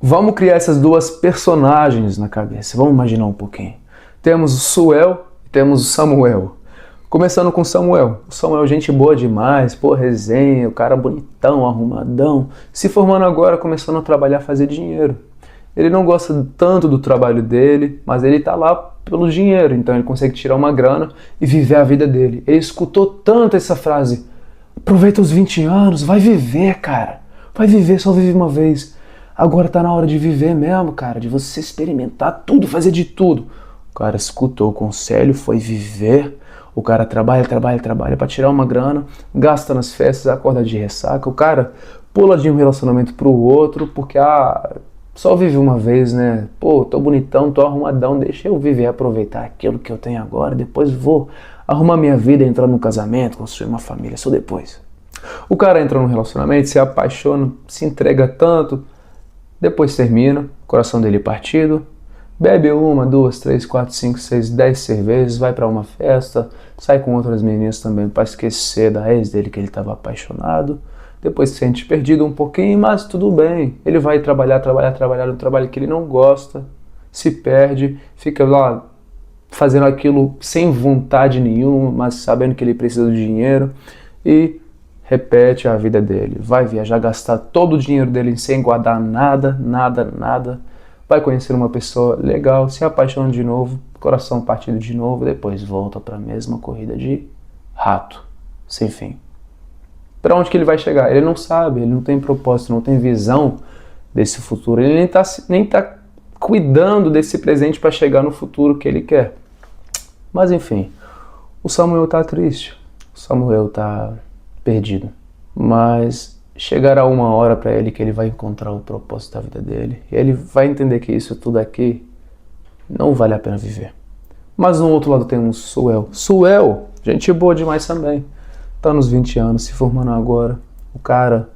Vamos criar essas duas personagens na cabeça. Vamos imaginar um pouquinho. Temos o Suel e temos o Samuel. Começando com o Samuel. O Samuel, gente boa demais, pô, resenha, o cara bonitão, arrumadão. Se formando agora, começando a trabalhar, fazer dinheiro. Ele não gosta tanto do trabalho dele, mas ele tá lá pelo dinheiro, então ele consegue tirar uma grana e viver a vida dele. Ele escutou tanto essa frase: aproveita os 20 anos, vai viver, cara. Vai viver, só vive uma vez. Agora tá na hora de viver mesmo, cara, de você experimentar tudo, fazer de tudo. O cara escutou o conselho, foi viver. O cara trabalha pra tirar uma grana, gasta nas festas, acorda de ressaca. O cara pula de um relacionamento pro outro porque, só vive uma vez, né? Pô, tô bonitão, tô arrumadão, deixa eu viver, aproveitar aquilo que eu tenho agora, depois vou arrumar minha vida, entrar num casamento, construir uma família, só depois. O cara entra num relacionamento, se apaixona, se entrega tanto, depois termina, coração dele partido, bebe 1, 2, 3, 4, 5, 6, 10 cervejas, vai pra uma festa, sai com outras meninas também pra esquecer da ex dele que ele tava apaixonado. Depois se sente perdido um pouquinho, mas tudo bem. Ele vai trabalhar no trabalho que ele não gosta, se perde, fica lá fazendo aquilo sem vontade nenhuma, mas sabendo que ele precisa do dinheiro e repete a vida dele. Vai viajar, gastar todo o dinheiro dele sem guardar nada. Vai conhecer uma pessoa legal, se apaixona de novo, coração partido de novo, depois volta para a mesma corrida de rato, sem fim. Para onde que ele vai chegar? Ele não sabe, ele não tem propósito, não tem visão desse futuro. Ele nem tá cuidando desse presente para chegar no futuro que ele quer. Mas enfim, o Samuel tá triste, o Samuel tá perdido. Mas chegará uma hora para ele que ele vai encontrar o propósito da vida dele. E ele vai entender que isso tudo aqui não vale a pena viver. Mas no outro lado tem um Suel. Suel, gente boa demais também. Tá nos 20 anos, se formando agora. O cara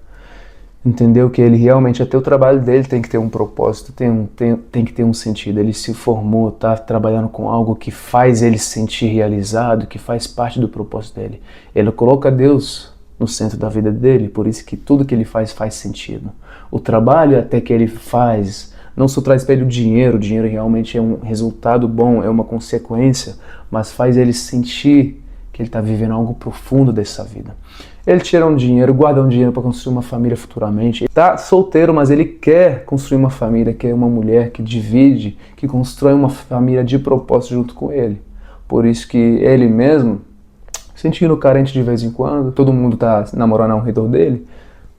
entendeu que ele realmente, até o trabalho dele tem que ter um propósito, tem que ter um sentido. Ele se formou, tá trabalhando com algo que faz ele se sentir realizado, que faz parte do propósito dele. Ele coloca Deus no centro da vida dele, por isso que tudo que ele faz sentido. O trabalho até que ele faz não só traz para ele o dinheiro realmente é um resultado bom, é uma consequência, mas faz ele sentir que ele está vivendo algo profundo dessa vida. Ele tira um dinheiro, guarda um dinheiro para construir uma família futuramente. Está solteiro, mas ele quer construir uma família, quer uma mulher que divide, que constrói uma família de propósito junto com ele. Por isso que ele mesmo, sentindo carente de vez em quando, todo mundo está namorando ao redor dele,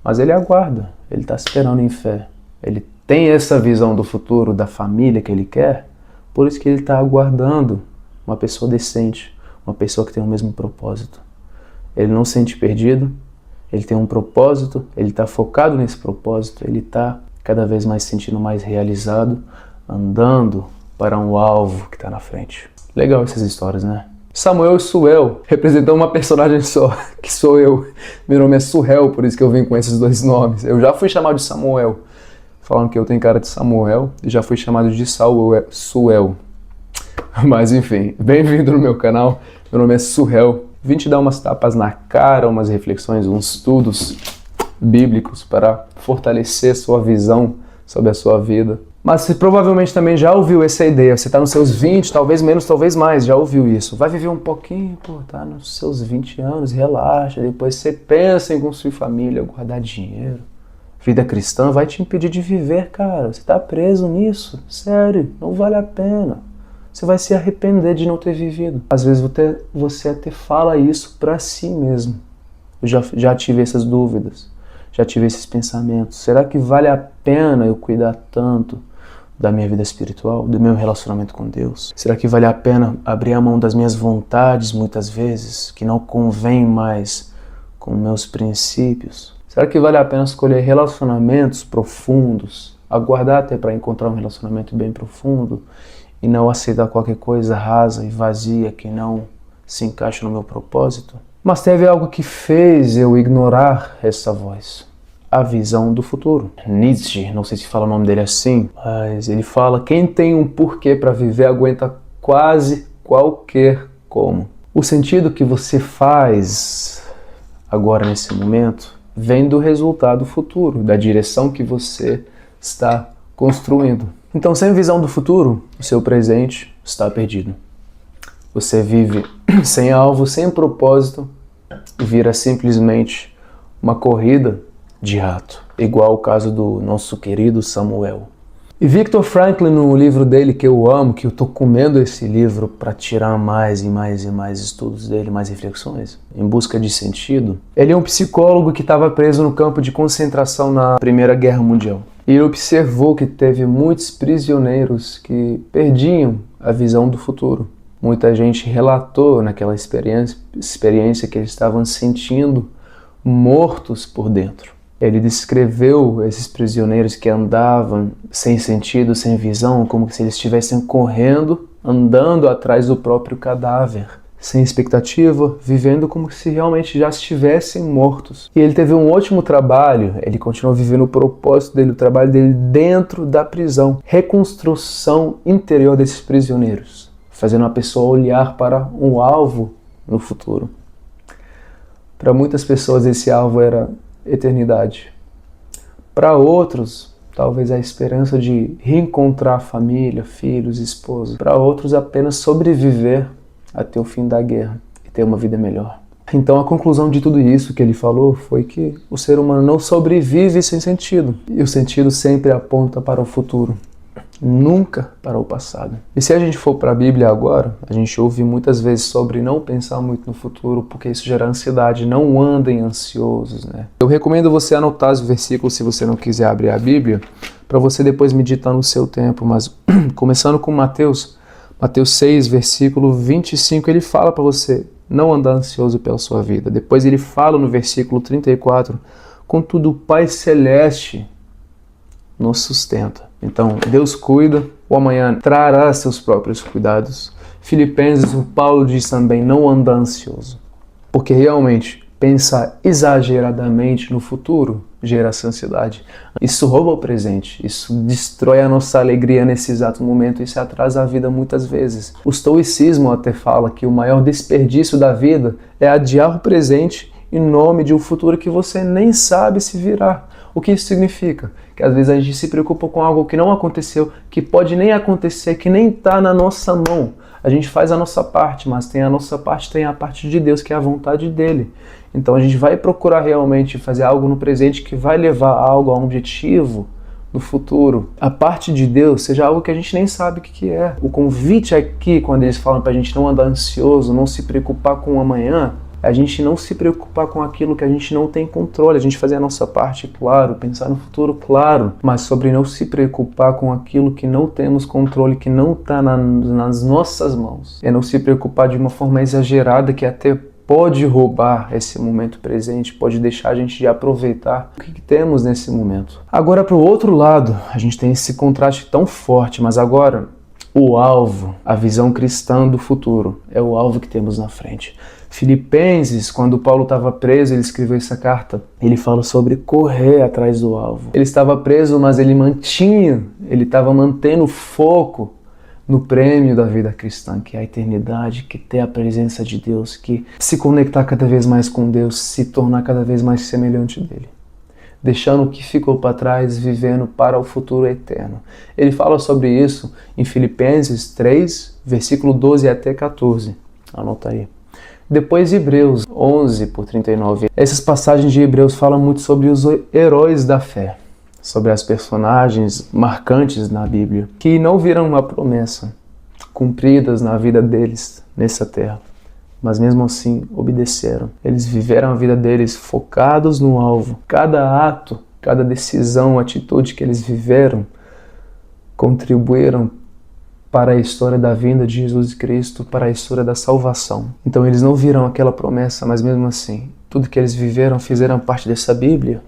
mas ele aguarda, ele está esperando em fé. Ele tem essa visão do futuro, da família que ele quer, por isso que ele está aguardando uma pessoa decente, uma pessoa que tem o mesmo propósito. Ele não se sente perdido, ele tem um propósito, ele está focado nesse propósito, ele está cada vez mais se sentindo mais realizado, andando para um alvo que está na frente. Legal essas histórias, né? Samuel e Suel representam uma personagem só, que sou eu. Meu nome é Suel, por isso que eu venho com esses dois nomes. Eu já fui chamado de Samuel, falando que eu tenho cara de Samuel, e já fui chamado de Suel. Mas enfim, bem-vindo no meu canal, meu nome é Suel. Vim te dar umas tapas na cara, umas reflexões, uns estudos bíblicos para fortalecer sua visão sobre a sua vida. Mas você provavelmente também já ouviu essa ideia, você está nos seus 20, talvez menos, talvez mais, já ouviu isso. Vai viver um pouquinho, tá nos seus 20 anos, relaxa, depois você pensa em construir família, guardar dinheiro. Vida cristã vai te impedir de viver, cara, você está preso nisso, sério, não vale a pena. Você vai se arrepender de não ter vivido. Às vezes você até fala isso para si mesmo. Eu já tive essas dúvidas, já tive esses pensamentos. Será que vale a pena eu cuidar tanto da minha vida espiritual, do meu relacionamento com Deus? Será que vale a pena abrir a mão das minhas vontades muitas vezes, que não convém mais com meus princípios? Será que vale a pena escolher relacionamentos profundos, aguardar até para encontrar um relacionamento bem profundo, e não aceitar qualquer coisa rasa e vazia que não se encaixa no meu propósito? Mas teve algo que fez eu ignorar essa voz. A visão do futuro. Nietzsche, não sei se fala o nome dele assim, mas ele fala: quem tem um porquê para viver aguenta quase qualquer como. O sentido que você faz agora nesse momento vem do resultado futuro, da direção que você está construindo. Então, sem visão do futuro, o seu presente está perdido. Você vive sem alvo, sem propósito, e vira simplesmente uma corrida de rato, igual o caso do nosso querido Samuel. E Viktor Frankl, no livro dele que eu amo, que eu tô comendo esse livro para tirar mais e mais e mais estudos dele, mais reflexões, Em Busca de Sentido, ele é um psicólogo que estava preso no campo de concentração na Primeira Guerra Mundial. E ele observou que teve muitos prisioneiros que perdiam a visão do futuro. Muita gente relatou naquela experiência que eles estavam sentindo mortos por dentro. Ele descreveu esses prisioneiros que andavam sem sentido, sem visão, como se eles estivessem correndo, andando atrás do próprio cadáver, sem expectativa, vivendo como se realmente já estivessem mortos. E ele teve um ótimo trabalho, ele continuou vivendo o propósito dele, o trabalho dele dentro da prisão. Reconstrução interior desses prisioneiros, fazendo a pessoa olhar para um alvo no futuro. Para muitas pessoas esse alvo era eternidade. Para outros, talvez a esperança de reencontrar família, filhos, esposa. Para outros, apenas sobreviver até o fim da guerra e ter uma vida melhor. Então a conclusão de tudo isso que ele falou foi que o ser humano não sobrevive sem sentido. E o sentido sempre aponta para o futuro, nunca para o passado. E se a gente for para a Bíblia agora, a gente ouve muitas vezes sobre não pensar muito no futuro, porque isso gera ansiedade, não andem ansiosos, né? Eu recomendo você anotar os versículos se você não quiser abrir a Bíblia, para você depois meditar no seu tempo, mas começando com Mateus 6, versículo 25, ele fala para você não andar ansioso pela sua vida. Depois ele fala no versículo 34, contudo o Pai Celeste nos sustenta. Então, Deus cuida, o amanhã trará seus próprios cuidados. Filipenses, o Paulo diz também, não andar ansioso. Porque realmente, pensar exageradamente no futuro gera essa ansiedade. Isso rouba o presente, isso destrói a nossa alegria nesse exato momento, isso atrasa a vida muitas vezes. O estoicismo até fala que o maior desperdício da vida é adiar o presente em nome de um futuro que você nem sabe se virá. O que isso significa? Que às vezes a gente se preocupa com algo que não aconteceu, que pode nem acontecer, que nem está na nossa mão. A gente faz a nossa parte, mas tem a nossa parte, tem a parte de Deus, que é a vontade dele. Então a gente vai procurar realmente fazer algo no presente que vai levar algo a um objetivo no futuro. A parte de Deus seja algo que a gente nem sabe o que é. O convite aqui, quando eles falam para a gente não andar ansioso, não se preocupar com o amanhã, a gente não se preocupar com aquilo que a gente não tem controle, a gente fazer a nossa parte, claro, pensar no futuro, claro, mas sobre não se preocupar com aquilo que não temos controle, que não está nas nossas mãos. É não se preocupar de uma forma exagerada que até pode roubar esse momento presente, pode deixar a gente de aproveitar o que temos nesse momento. Agora, para o outro lado, a gente tem esse contraste tão forte, mas agora o alvo, a visão cristã do futuro, é o alvo que temos na frente. Filipenses, quando Paulo estava preso, ele escreveu essa carta. Ele fala sobre correr atrás do alvo. Ele estava preso, mas ele estava mantendo o foco no prêmio da vida cristã, que é a eternidade, que ter a presença de Deus, que se conectar cada vez mais com Deus, se tornar cada vez mais semelhante dele. Deixando o que ficou para trás, vivendo para o futuro eterno. Ele fala sobre isso em Filipenses 3, versículo 12 até 14. Anota aí. Depois Hebreus 11, por 39. Essas passagens de Hebreus falam muito sobre os heróis da fé, sobre as personagens marcantes na Bíblia, que não viram uma promessa cumpridas na vida deles nessa terra, mas mesmo assim obedeceram. Eles viveram a vida deles focados no alvo. Cada ato, cada decisão, atitude que eles viveram contribuíram para a história da vinda de Jesus Cristo, para a história da salvação. Então eles não viram aquela promessa, mas mesmo assim, tudo que eles viveram fizeram parte dessa Bíblia.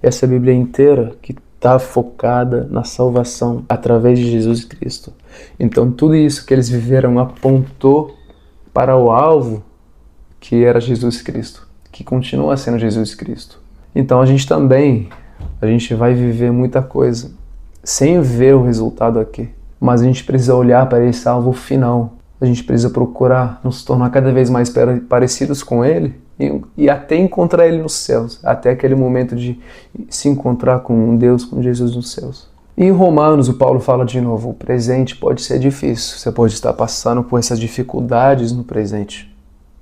Essa Bíblia inteira que está focada na salvação através de Jesus Cristo. Então tudo isso que eles viveram apontou para o alvo que era Jesus Cristo, que continua sendo Jesus Cristo. Então a gente vai viver muita coisa sem ver o resultado aqui. Mas a gente precisa olhar para esse alvo final. A gente precisa procurar nos tornar cada vez mais parecidos com Ele e até encontrar Ele nos céus. Até aquele momento de se encontrar com Deus, com Jesus nos céus. E em Romanos, o Paulo fala de novo, o presente pode ser difícil, você pode estar passando por essas dificuldades no presente,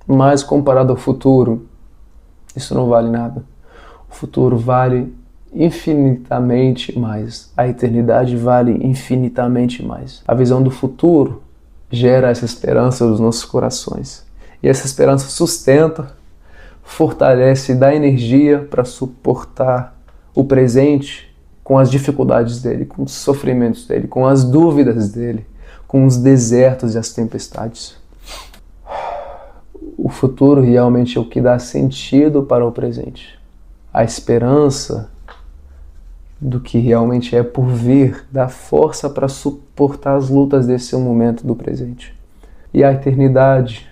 mas comparado ao futuro, isso não vale nada. O futuro vale infinitamente mais, a eternidade vale infinitamente mais. A visão do futuro gera essa esperança nos nossos corações, e essa esperança sustenta, fortalece e dá energia para suportar o presente com as dificuldades dele, com os sofrimentos dele, com as dúvidas dele, com os desertos e as tempestades. O futuro realmente é o que dá sentido para o presente. A esperança do que realmente é por vir dá força para suportar as lutas desse momento do presente. E a eternidade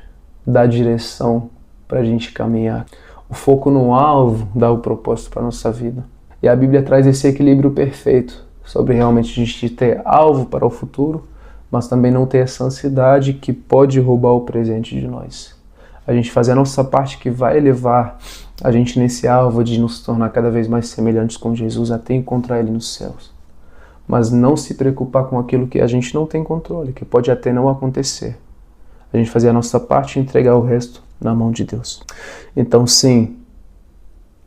dá direção para a gente caminhar. O foco no alvo dá o propósito para a nossa vida. E a Bíblia traz esse equilíbrio perfeito sobre realmente a gente ter alvo para o futuro, mas também não ter essa ansiedade que pode roubar o presente de nós. A gente fazer a nossa parte que vai levar a gente nesse alvo de nos tornar cada vez mais semelhantes com Jesus até encontrar Ele nos céus. Mas não se preocupar com aquilo que a gente não tem controle, que pode até não acontecer. A gente fazer a nossa parte e entregar o resto na mão de Deus. Então sim,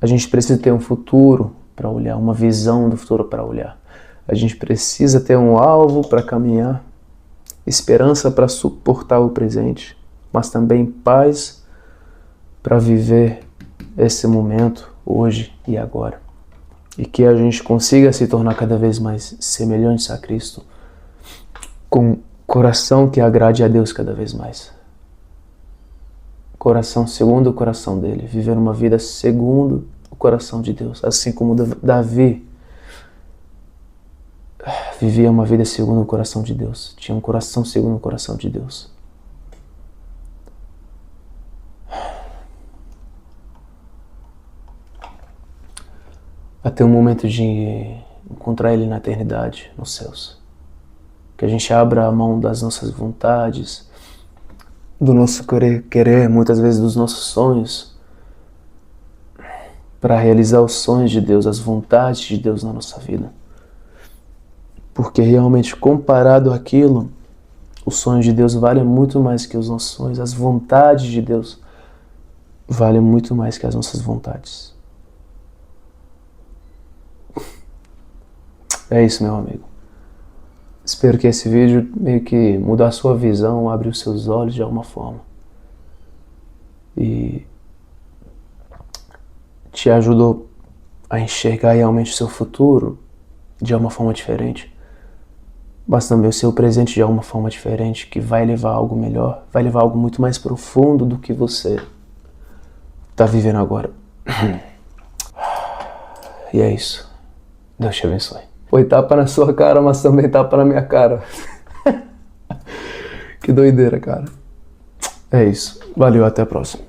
a gente precisa ter um futuro para olhar, uma visão do futuro para olhar. A gente precisa ter um alvo para caminhar, esperança para suportar o presente, mas também paz para viver esse momento, hoje e agora. E que a gente consiga se tornar cada vez mais semelhantes a Cristo, com coração que agrade a Deus cada vez mais. Coração segundo o coração dele, viver uma vida segundo o coração de Deus, assim como Davi vivia uma vida segundo o coração de Deus, tinha um coração segundo o coração de Deus. Até o momento de encontrar Ele na eternidade, nos céus. Que a gente abra a mão das nossas vontades, do nosso querer, muitas vezes dos nossos sonhos, para realizar os sonhos de Deus, as vontades de Deus na nossa vida. Porque realmente, comparado àquilo, os sonhos de Deus valem muito mais que os nossos sonhos, as vontades de Deus valem muito mais que as nossas vontades. É isso, meu amigo. Espero que esse vídeo meio que mude a sua visão, abra os seus olhos de alguma forma. E te ajudou a enxergar realmente o seu futuro de uma forma diferente. Mas também o seu presente de alguma forma diferente, que vai levar a algo melhor, vai levar a algo muito mais profundo do que você está vivendo agora. E é isso. Deus te abençoe. Foi tapa na sua cara, mas também tapa na minha cara. Que doideira, cara. É isso. Valeu, até a próxima.